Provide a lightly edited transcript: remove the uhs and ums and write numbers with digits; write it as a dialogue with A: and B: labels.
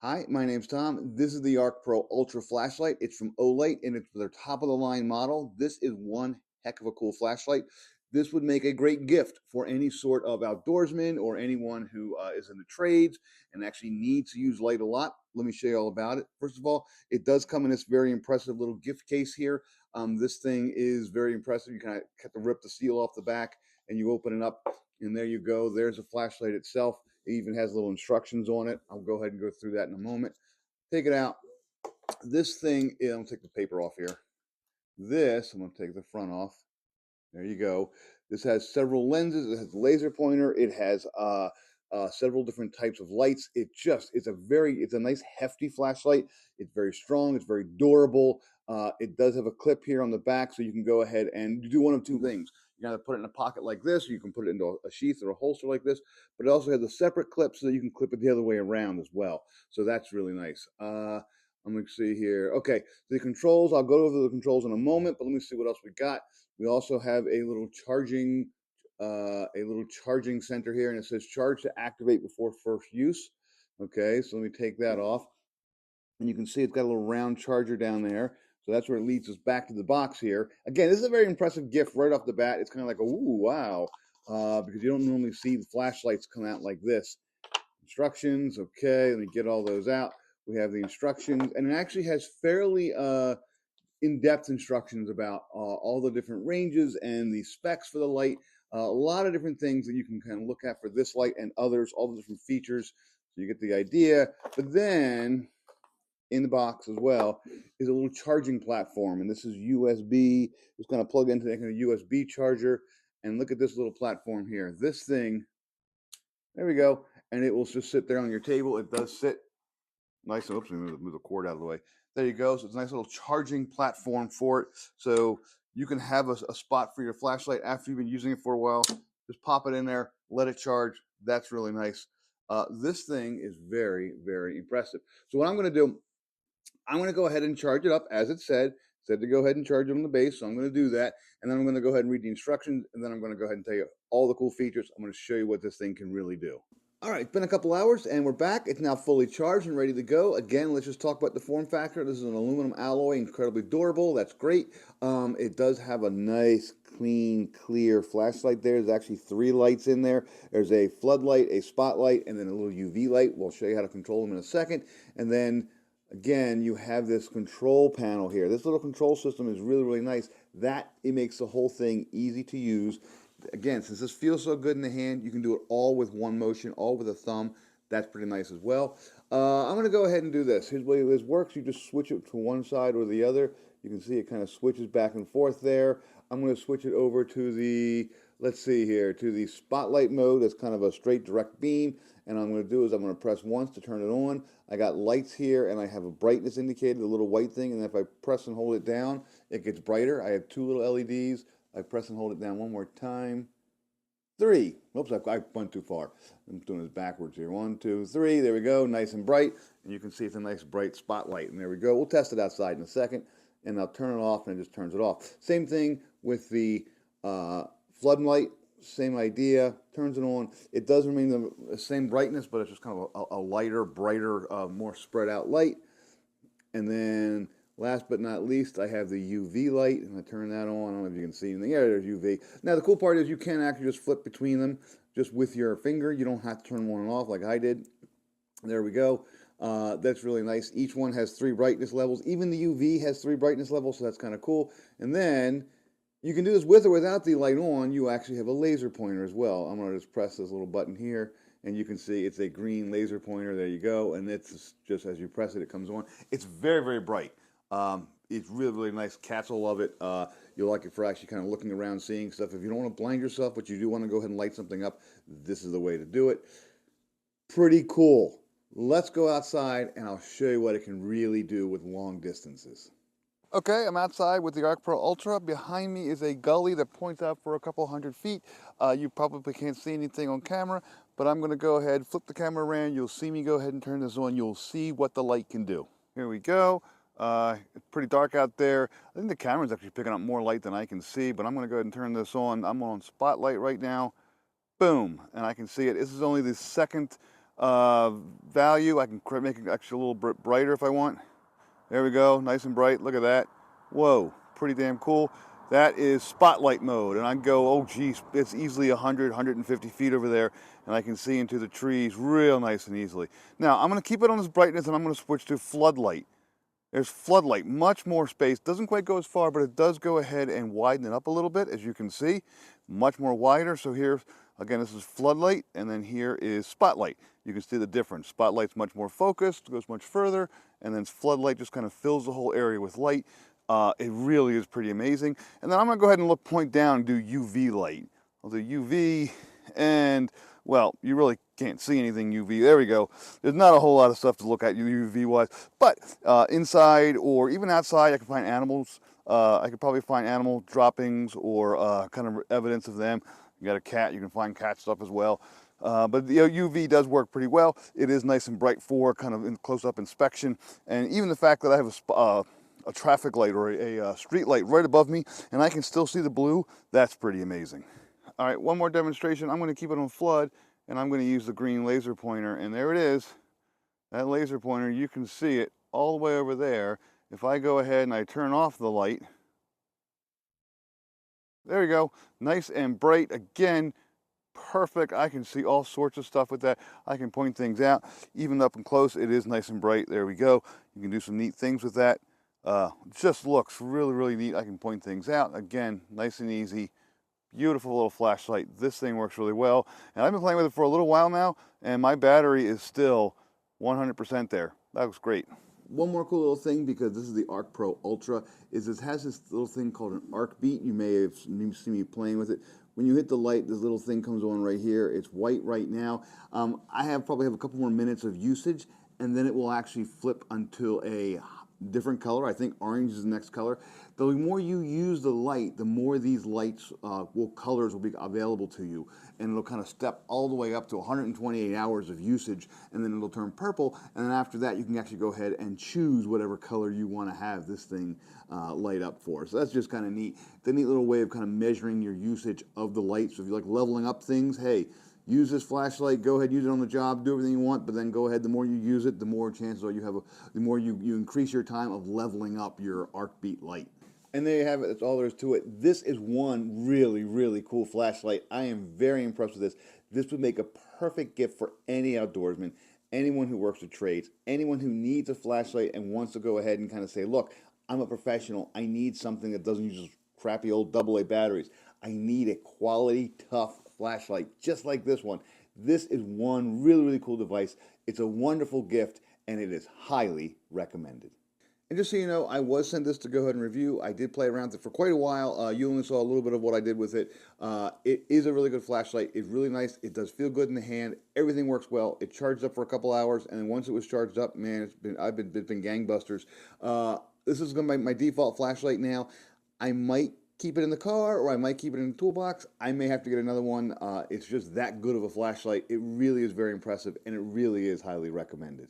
A: Hi, my name's Tom. This is the ArkPro Ultra flashlight. It's from OLIGHT and it's their top of the line model. This is one heck of a cool flashlight. This would make a great gift for any sort of outdoorsman or anyone who is in the trades and actually needs to use light a lot. Let me show you all about it. First of all, it does come in this very impressive little gift case here. This thing is very impressive. You kind of have to rip the seal off the back and you open it up and there you go. There's the flashlight itself. It even has little instructions on it. I'll go ahead and go through that in a moment. Take it out. This thing, I'm going to take the paper off here. I'm going to take the front off. There you go. This has several lenses. It has a laser pointer. It has several different types of lights. It's a nice hefty flashlight. It's very strong. It's very durable. It does have a clip here on the back, so you can go ahead and do one of two things. You can either put it in a pocket like this, or you can put it into a sheath or a holster like this, but it also has a separate clip so that you can clip it the other way around as well. So that's really nice. Let me see here. Okay, the controls, I'll go over the controls in a moment, but let me see what else we got. We also have a little charging center here, and it says charge to activate before first use. Okay, so let me take that off. And you can see it's got a little round charger down there. So that's where it leads us back to the box here. Again, this is a very impressive gift right off the bat. It's kind of like, ooh, wow, because you don't normally see the flashlights come out like this. Instructions, okay, let me get all those out. We have the instructions, and it actually has fairly in-depth instructions about all the different ranges and the specs for the light. A lot of different things that you can kind of look at for this light and others, all the different features. So you get the idea. But then in the box as well is a little charging platform, and this is USB. It's going to plug into the USB charger. And look at this little platform here. This thing, there we go, and it will just sit there on your table. It does sit nice. Oops, move the cord out of the way. There you go. So it's a nice little charging platform for it. So you can have a spot for your flashlight after you've been using it for a while. Just pop it in there, let it charge. That's really nice. This thing is very, very impressive. So what I'm going to do, I'm going to go ahead and charge it up as it said. Said to go ahead and charge it on the base, so I'm going to do that. And then I'm going to go ahead and read the instructions, and then I'm going to go ahead and tell you all the cool features. I'm going to show you what this thing can really do. All right, it's been a couple hours and we're back. It's now fully charged and ready to go. Again, let's just talk about the form factor. This is an aluminum alloy, incredibly durable. That's great. It does have a nice, clean, clear flashlight there. There's actually 3 lights in there. There's a floodlight, a spotlight, and then a little UV light. We'll show you how to control them in a second. And then, again, you have this control panel here. This little control system is really, really nice. It makes the whole thing easy to use. Again, since this feels so good in the hand, you can do it all with one motion, all with a thumb. That's pretty nice as well. I'm going to go ahead and do this. Here's the way this works. You just switch it to one side or the other. You can see it kind of switches back and forth there. I'm going to switch it over to the, let's see here, to the spotlight mode. That's kind of a straight direct beam. And what I'm going to do is I'm going to press once to turn it on. I got lights here, and I have a brightness indicator, the little white thing. And if I press and hold it down, it gets brighter. I have 2 little LEDs. I press and hold it down one more time. 3. Oops, I went too far. I'm doing this backwards here. 1, 2, 3. There we go. Nice and bright. And you can see it's a nice bright spotlight. And there we go. We'll test it outside in a second. And I'll turn it off, and it just turns it off. Same thing with the floodlight. Same idea. Turns it on. It does remain the same brightness, but it's just kind of a lighter, brighter, more spread out light. And then last but not least, I have the UV light, and I turn that on. I don't know if you can see anything. Yeah, there's UV. Now, the cool part is you can actually just flip between them just with your finger. You don't have to turn one off like I did. There we go. That's really nice. Each one has 3 brightness levels. Even the UV has 3 brightness levels, so that's kind of cool. And then you can do this with or without the light on. You actually have a laser pointer as well. I'm going to just press this little button here, and you can see it's a green laser pointer. There you go. And it's just as you press it, it comes on. It's very, very bright. It's really, really nice. Cats will love it. You'll like it for actually kind of looking around, seeing stuff. If you don't want to blind yourself, but you do want to go ahead and light something up, this is the way to do it. Pretty cool. Let's go outside, and I'll show you what it can really do with long distances. Okay, I'm outside with the ArkPro Ultra. Behind me is a gully that points out for a couple 100 feet. You probably can't see anything on camera, but I'm going to go ahead, flip the camera around. You'll see me go ahead and turn this on. You'll see what the light can do. Here we go. It's pretty dark out there. I think the camera's actually picking up more light than I can see, but I'm going to go ahead and turn this on. I'm on spotlight right now. Boom, and I can see it. This is only the second value. I can make it actually a little bit brighter if I want. There we go, nice and bright. Look at that. Whoa, pretty damn cool. That is spotlight mode, and I go, oh geez, it's easily 100, 150 feet over there, and I can see into the trees real nice and easily. Now, I'm going to keep it on this brightness, and I'm going to switch to floodlight. There's floodlight, much more space. Doesn't quite go as far, but it does go ahead and widen it up a little bit, as you can see. Much more wider. So here, again, this is floodlight, and then here is spotlight. You can see the difference. Spotlight's much more focused, goes much further, and then floodlight just kind of fills the whole area with light. It really is pretty amazing. And then I'm going to go ahead and point down and do UV light. I'll do UV, and well, you really can't see anything UV. There we go. There's not a whole lot of stuff to look at UV wise, but inside or even outside, I can find animals. I could probably find animal droppings or kind of evidence of them. You got a cat, you can find cat stuff as well. But the UV does work pretty well. It is nice and bright for kind of in close-up inspection, and even the fact that I have a traffic light or a street light right above me, and I can still see the blue, that's pretty amazing. All right, one more demonstration. I'm going to keep it on flood, and I'm going to use the green laser pointer, and there it is. That laser pointer, you can see it all the way over there. If I go ahead and I turn off the light, there you go, nice and bright. Again, perfect. I can see all sorts of stuff with that. I can point things out. Even up and close, it is nice and bright. There we go. You can do some neat things with that. Just looks really, really neat. I can point things out. Again, nice and easy. Beautiful little flashlight. This thing works really well, and I've been playing with it for a little while now, and my battery is still 100% there. That looks great. One more cool little thing, because this is the ArkPro Ultra, is it has this little thing called an arc beat. You may have seen me playing with it. When you hit the light, this little thing comes on right here. It's white right now. I probably have a couple more minutes of usage, and then it will actually flip until a different color. I think orange is the next color. The more you use the light, the more these lights colors will be available to you, and it'll kind of step all the way up to 128 hours of usage, and then it'll turn purple, and then after that you can actually go ahead and choose whatever color you want to have this thing light up for. So that's just kind of neat. It's a neat little way of kind of measuring your usage of the light. So if you like leveling up things, hey, use this flashlight, go ahead, use it on the job, do everything you want, but then go ahead, the more you use it, the more chances are you have, the more you increase your time of leveling up your arc beat light. And there you have it, that's all there is to it. This is one really, really cool flashlight. I am very impressed with this. This would make a perfect gift for any outdoorsman, anyone who works the trades, anyone who needs a flashlight and wants to go ahead and kind of say, look, I'm a professional, I need something that doesn't use crappy old AA batteries. I need a quality, tough flashlight, just like this one. This is one really, really cool device. It's a wonderful gift, and it is highly recommended. And just so you know, I was sent this to go ahead and review. I did play around with it for quite a while. You only saw a little bit of what I did with it. It is a really good flashlight. It's really nice. It does feel good in the hand. Everything works well. It charged up for a couple hours, and then once it was charged up, man, it's been gangbusters. This is going to be my default flashlight now. I might keep it in the car, or I might keep it in the toolbox. I may have to get another one. It's just that good of a flashlight. It really is very impressive, and it really is highly recommended.